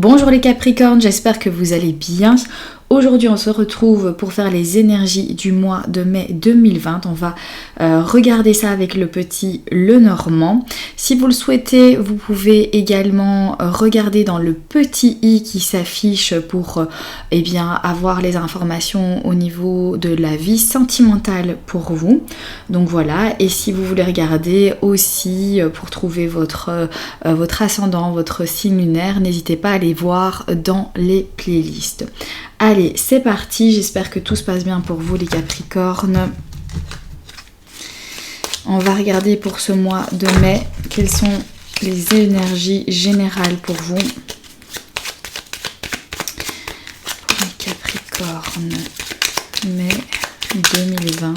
Bonjour les Capricornes, j'espère que vous allez bien. Aujourd'hui on se retrouve pour faire les énergies du mois de mai 2020. On va regarder ça avec le petit Lenormand. Si vous le souhaitez, vous pouvez également regarder dans le petit i qui s'affiche pour avoir les informations au niveau de la vie sentimentale pour vous. Donc voilà, et si vous voulez regarder aussi pour trouver votre ascendant, votre signe lunaire, n'hésitez pas à aller voir dans les playlists. Allez, c'est parti, j'espère que tout se passe bien pour vous les Capricornes. On va regarder pour ce mois de mai, quelles sont les énergies générales pour vous. Pour les Capricornes, mai 2020.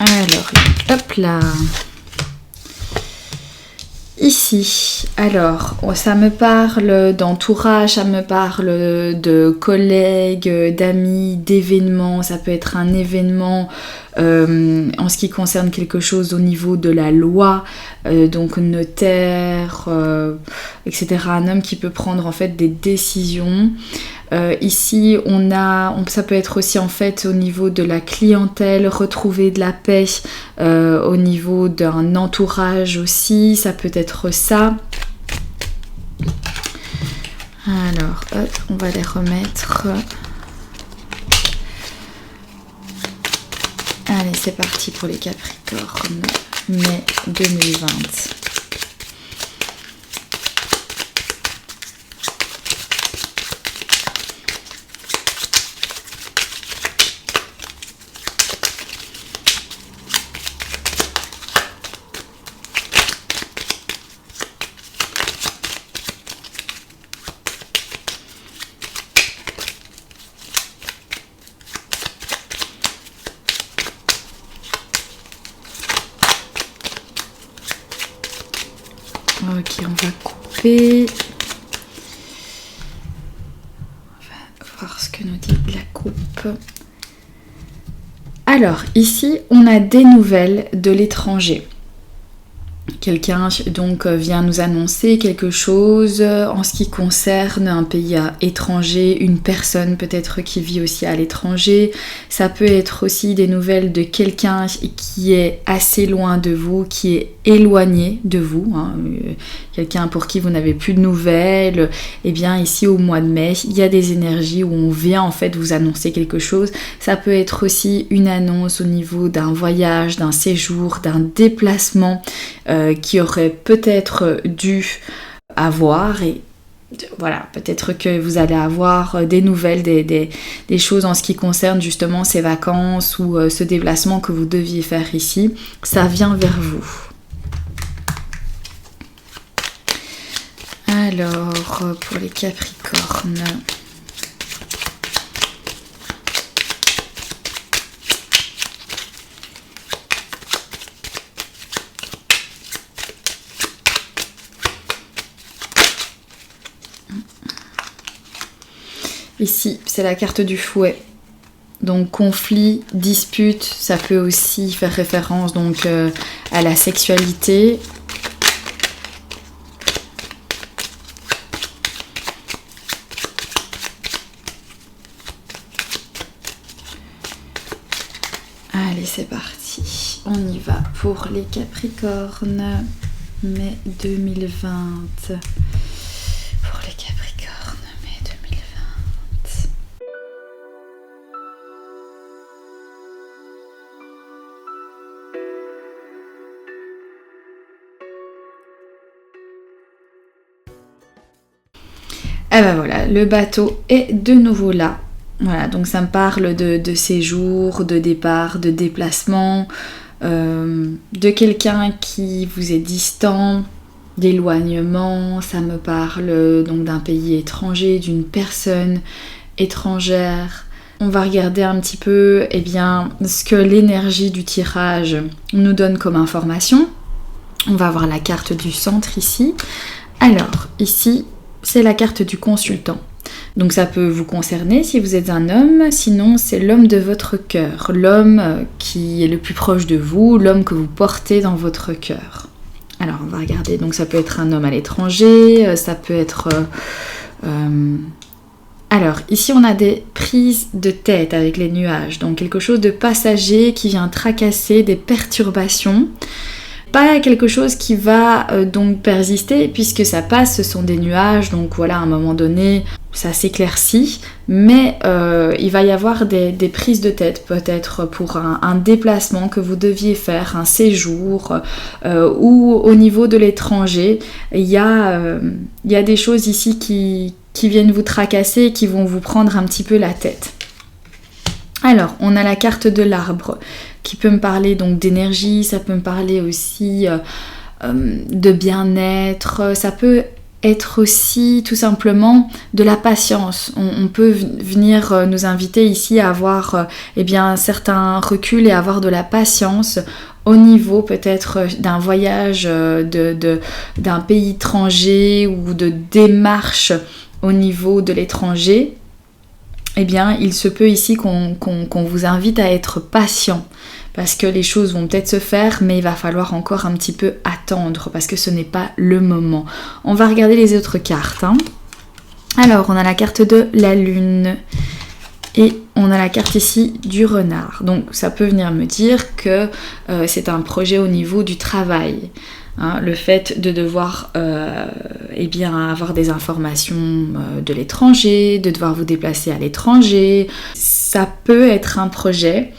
Alors, hop là. Ici, alors, ça me parle d'entourage, ça me parle de collègues, d'amis, d'événements. Ça peut être un événement en ce qui concerne quelque chose au niveau de la loi, donc notaire, etc. Un homme qui peut prendre en fait des décisions. Ici, ça peut être aussi en fait au niveau de la clientèle, retrouver de la paix, au niveau d'un entourage aussi, ça peut être ça. Alors, hop, on va les remettre. Allez, c'est parti pour les Capricornes, mai 2020. Ok, on va couper. On va voir ce que nous dit la coupe. Alors, ici, on a des nouvelles de l'étranger. Quelqu'un donc vient nous annoncer quelque chose en ce qui concerne un pays étranger, une personne peut-être qui vit aussi à l'étranger. Ça peut être aussi des nouvelles de quelqu'un qui est assez loin de vous, qui est éloigné de vous, quelqu'un pour qui vous n'avez plus de nouvelles. Et bien ici au mois de mai, il y a des énergies où on vient en fait vous annoncer quelque chose. Ça peut être aussi une annonce au niveau d'un voyage, d'un séjour, d'un déplacement qui aurait peut-être dû avoir, et voilà, peut-être que vous allez avoir des nouvelles, des choses en ce qui concerne justement ces vacances ou ce déplacement que vous deviez faire ici. Ça vient vers vous. Alors, pour les Capricornes... Ici, c'est la carte du fouet. Donc conflit, dispute, ça peut aussi faire référence donc à la sexualité. Allez, c'est parti. On y va pour les Capricornes, mai 2020. Pour les Capricornes, mai 2020. Et ben voilà, le bateau est de nouveau là. Voilà, donc ça me parle de séjour, de départ, de déplacement, de quelqu'un qui vous est distant, d'éloignement. Ça me parle donc d'un pays étranger, d'une personne étrangère. On va regarder un petit peu ce que l'énergie du tirage nous donne comme information. On va avoir la carte du centre ici. Alors, ici, c'est la carte du consultant. Donc ça peut vous concerner si vous êtes un homme, sinon c'est l'homme de votre cœur, l'homme qui est le plus proche de vous, l'homme que vous portez dans votre cœur. Alors on va regarder, donc ça peut être un homme à l'étranger, ça peut être... Alors ici on a des prises de tête avec les nuages, donc quelque chose de passager qui vient tracasser, des perturbations. Pas quelque chose qui va donc persister puisque ça passe, ce sont des nuages, donc voilà, à un moment donné ça s'éclaircit, mais il va y avoir des prises de tête peut-être pour un déplacement que vous deviez faire, un séjour, ou au niveau de l'étranger, il y a des choses ici qui viennent vous tracasser et qui vont vous prendre un petit peu la tête. Alors, on a la carte de l'arbre qui peut me parler donc d'énergie, ça peut me parler aussi de bien-être, ça peut être aussi tout simplement de la patience. On peut venir nous inviter ici à avoir un certain recul et avoir de la patience au niveau peut-être d'un voyage d'un pays étranger ou de démarche au niveau de l'étranger. Eh bien, il se peut ici qu'on vous invite à être patient parce que les choses vont peut-être se faire, mais il va falloir encore un petit peu attendre parce que ce n'est pas le moment. On va regarder les autres cartes. Alors, on a la carte de la lune et on a la carte ici du renard. Donc, ça peut venir me dire que c'est un projet au niveau du travail. Le fait de devoir avoir des informations de l'étranger, de devoir vous déplacer à l'étranger, ça peut être un projet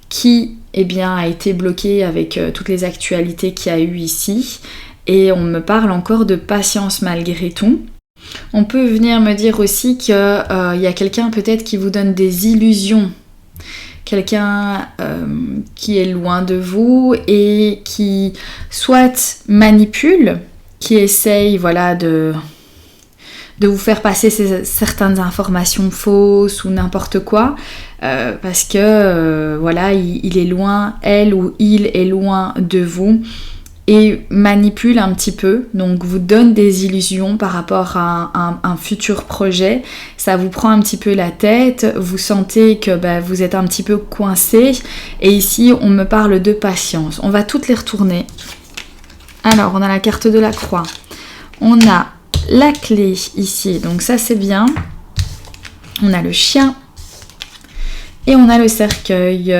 qui a été bloqué avec toutes les actualités qu'il y a eu ici, et on me parle encore de patience malgré tout. On peut venir me dire aussi qu'il y a quelqu'un peut-être qui vous donne des illusions, quelqu'un qui est loin de vous et qui soit manipule, qui essaye de vous faire passer certaines informations fausses ou n'importe quoi, parce que il est loin, elle ou il est loin de vous et manipule un petit peu, donc vous donne des illusions par rapport à un futur projet. Ça vous prend un petit peu la tête, vous sentez que vous êtes un petit peu coincé, et ici on me parle de patience. On va toutes les retourner. Alors on a la carte de la croix, on a la clé ici, donc ça c'est bien, on a le chien et on a le cercueil.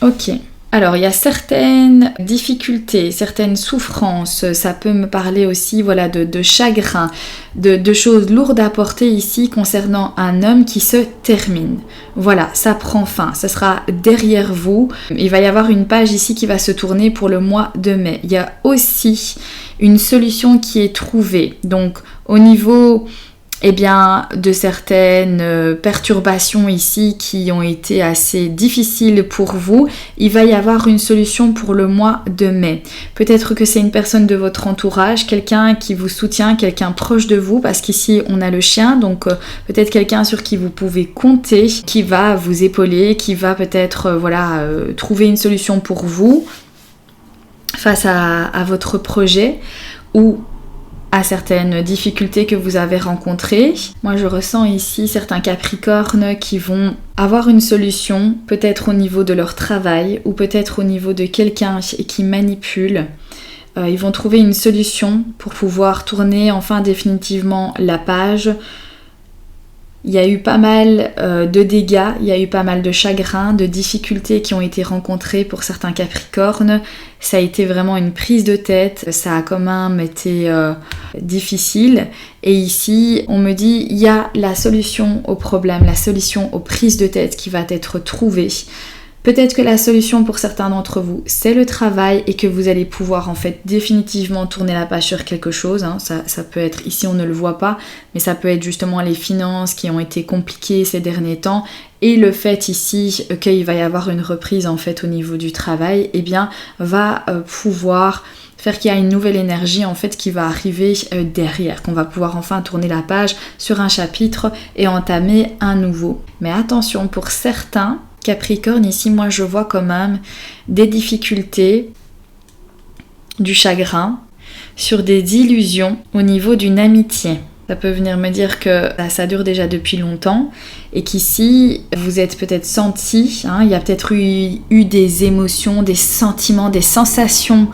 Ok. Alors, il y a certaines difficultés, certaines souffrances, ça peut me parler aussi de chagrin, de choses lourdes à porter ici concernant un homme qui se termine. Voilà, ça prend fin, ça sera derrière vous. Il va y avoir une page ici qui va se tourner pour le mois de mai. Il y a aussi une solution qui est trouvée. Donc, au niveau de certaines perturbations ici qui ont été assez difficiles pour vous, il va y avoir une solution pour le mois de mai. Peut-être que c'est une personne de votre entourage, quelqu'un qui vous soutient, quelqu'un proche de vous, parce qu'ici on a le chien, donc peut-être quelqu'un sur qui vous pouvez compter, qui va vous épauler, qui va peut-être trouver une solution pour vous face à votre projet ou à certaines difficultés que vous avez rencontrées. Moi, je ressens ici certains Capricornes qui vont avoir une solution, peut-être au niveau de leur travail ou peut-être au niveau de quelqu'un qui manipule. Ils vont trouver une solution pour pouvoir tourner enfin définitivement la page. Il y a eu pas mal de dégâts, il y a eu pas mal de chagrins, de difficultés qui ont été rencontrées pour certains Capricornes. Ça a été vraiment une prise de tête, ça a quand même été difficile. Et ici, on me dit, il y a la solution au problème, la solution aux prises de tête qui va être trouvée. Peut-être que la solution pour certains d'entre vous, c'est le travail et que vous allez pouvoir en fait définitivement tourner la page sur quelque chose. Ça peut être, ici on ne le voit pas, mais ça peut être justement les finances qui ont été compliquées ces derniers temps et le fait ici qu'il va y avoir une reprise en fait au niveau du travail, va pouvoir faire qu'il y a une nouvelle énergie en fait qui va arriver derrière, qu'on va pouvoir enfin tourner la page sur un chapitre et entamer un nouveau. Mais attention, pour certains Capricorne, ici, moi, je vois quand même des difficultés, du chagrin, sur des illusions au niveau d'une amitié. Ça peut venir me dire que ça dure déjà depuis longtemps et qu'ici, vous êtes peut-être senti, il y a peut-être eu des émotions, des sentiments, des sensations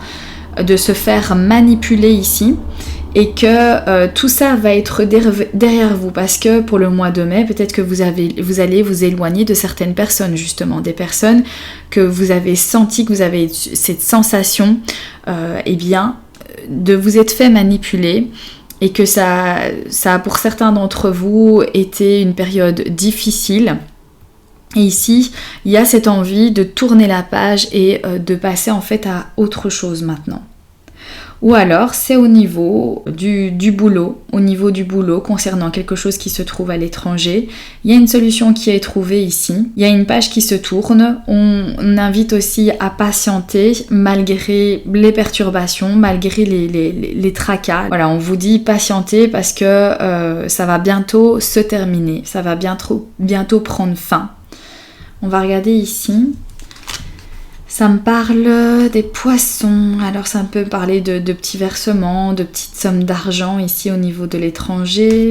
de se faire manipuler ici et que tout ça va être derrière vous parce que pour le mois de mai, peut-être que vous allez vous éloigner de certaines personnes justement, des personnes que vous avez senti, que vous avez cette sensation de vous être fait manipuler. Et que ça a pour certains d'entre vous été une période difficile. Et ici, il y a cette envie de tourner la page et de passer en fait à autre chose maintenant. Ou alors, c'est au niveau du boulot, concernant quelque chose qui se trouve à l'étranger. Il y a une solution qui est trouvée ici. Il y a une page qui se tourne. On invite aussi à patienter malgré les perturbations, malgré les tracas. Voilà, on vous dit patienter parce que ça va bientôt se terminer. Ça va bientôt prendre fin. On va regarder ici. Ça me parle des poissons, alors ça peut parler de petits versements, de petites sommes d'argent ici au niveau de l'étranger,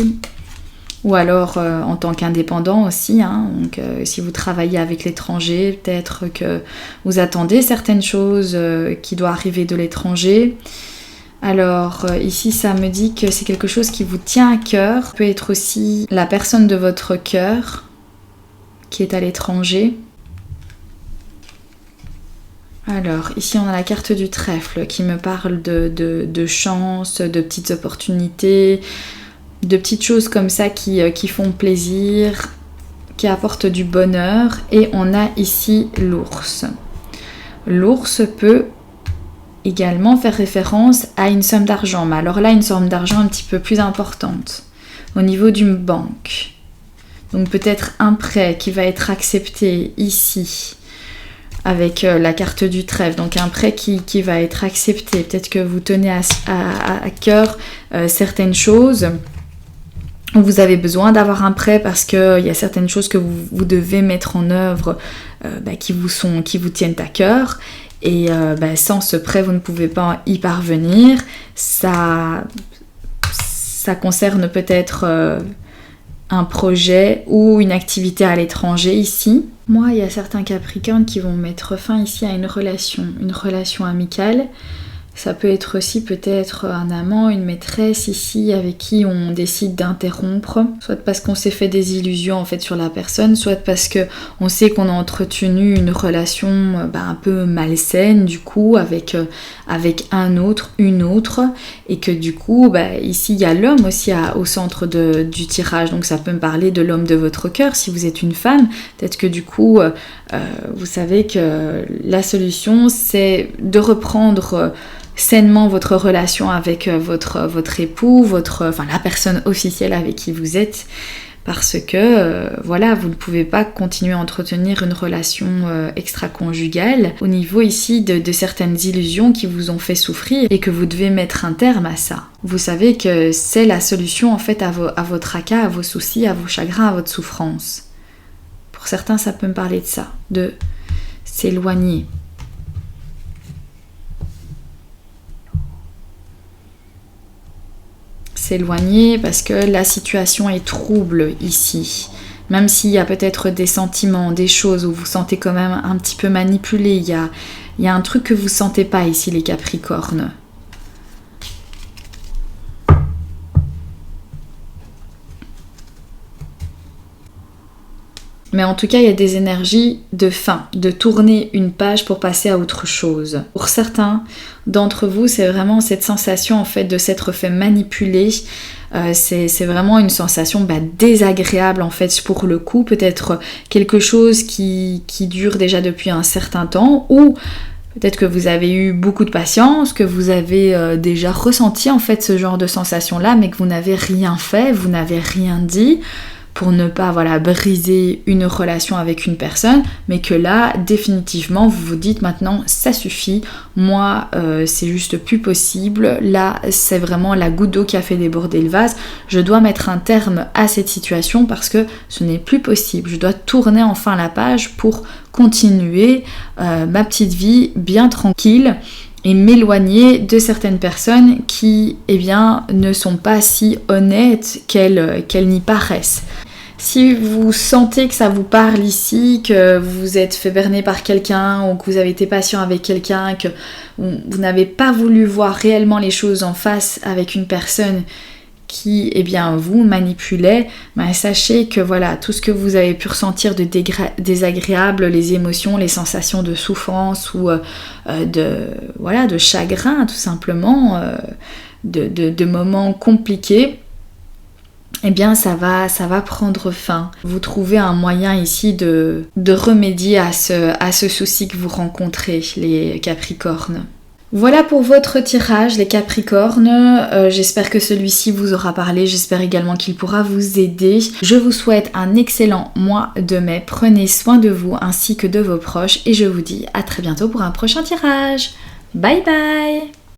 ou alors en tant qu'indépendant aussi, donc si vous travaillez avec l'étranger, peut-être que vous attendez certaines choses qui doivent arriver de l'étranger. Alors ici ça me dit que c'est quelque chose qui vous tient à cœur, ça peut être aussi la personne de votre cœur qui est à l'étranger. Alors, ici on a la carte du trèfle qui me parle de chance, de petites opportunités, de petites choses comme ça qui font plaisir, qui apportent du bonheur. Et on a ici l'ours. L'ours peut également faire référence à une somme d'argent, mais alors là une somme d'argent un petit peu plus importante au niveau d'une banque. Donc peut-être un prêt qui va être accepté ici. Avec la carte du trèfle, donc un prêt qui va être accepté. Peut-être que vous tenez à cœur certaines choses. Vous avez besoin d'avoir un prêt parce qu'il y a certaines choses que vous devez mettre en œuvre qui vous tiennent à cœur. Et sans ce prêt, vous ne pouvez pas y parvenir. Ça concerne peut-être un projet ou une activité à l'étranger ici. Moi, il y a certains Capricornes qui vont mettre fin ici à une relation amicale. Ça peut être aussi peut-être un amant, une maîtresse ici avec qui on décide d'interrompre, soit parce qu'on s'est fait des illusions en fait sur la personne, soit parce que on sait qu'on a entretenu une relation un peu malsaine du coup avec un autre, une autre, et que du coup ici il y a l'homme aussi au centre du tirage, donc ça peut me parler de l'homme de votre cœur si vous êtes une femme. Peut-être que du coup vous savez que la solution c'est de reprendre sainement votre relation avec votre époux, la personne officielle avec qui vous êtes, parce que vous ne pouvez pas continuer à entretenir une relation extra-conjugale au niveau ici de certaines illusions qui vous ont fait souffrir et que vous devez mettre un terme à ça. Vous savez que c'est la solution en fait à votre tracas, à vos soucis, à vos chagrins, à votre souffrance. Pour certains, ça peut me parler de ça, de s'éloigner. S'éloigner parce que la situation est trouble ici. Même s'il y a peut-être des sentiments, des choses où vous vous sentez quand même un petit peu manipulé, il y a un truc que vous ne sentez pas ici les Capricornes. Mais en tout cas, il y a des énergies de fin, de tourner une page pour passer à autre chose. Pour certains d'entre vous, c'est vraiment cette sensation en fait de s'être fait manipuler. C'est vraiment une sensation désagréable en fait pour le coup. Peut-être quelque chose qui dure déjà depuis un certain temps, ou peut-être que vous avez eu beaucoup de patience, que vous avez déjà ressenti en fait ce genre de sensation-là, mais que vous n'avez rien fait, vous n'avez rien dit pour ne pas briser une relation avec une personne, mais que là, définitivement, vous vous dites maintenant, ça suffit, moi, c'est juste plus possible, là, c'est vraiment la goutte d'eau qui a fait déborder le vase, je dois mettre un terme à cette situation parce que ce n'est plus possible, je dois tourner enfin la page pour continuer ma petite vie bien tranquille, et m'éloigner de certaines personnes qui, eh bien, ne sont pas si honnêtes qu'elles n'y paraissent. Si vous sentez que ça vous parle ici, que vous vous êtes fait berner par quelqu'un ou que vous avez été patient avec quelqu'un, que vous n'avez pas voulu voir réellement les choses en face avec une personne qui, eh bien, vous manipulait, sachez que voilà, tout ce que vous avez pu ressentir de désagréable, les émotions, les sensations de souffrance ou de chagrin tout simplement, de moments compliqués, eh bien ça va prendre fin. Vous trouvez un moyen ici de remédier à ce souci que vous rencontrez, les Capricornes. Voilà pour votre tirage, les Capricornes. J'espère que celui-ci vous aura parlé, j'espère également qu'il pourra vous aider. Je vous souhaite un excellent mois de mai. Prenez soin de vous ainsi que de vos proches et je vous dis à très bientôt pour un prochain tirage. Bye bye!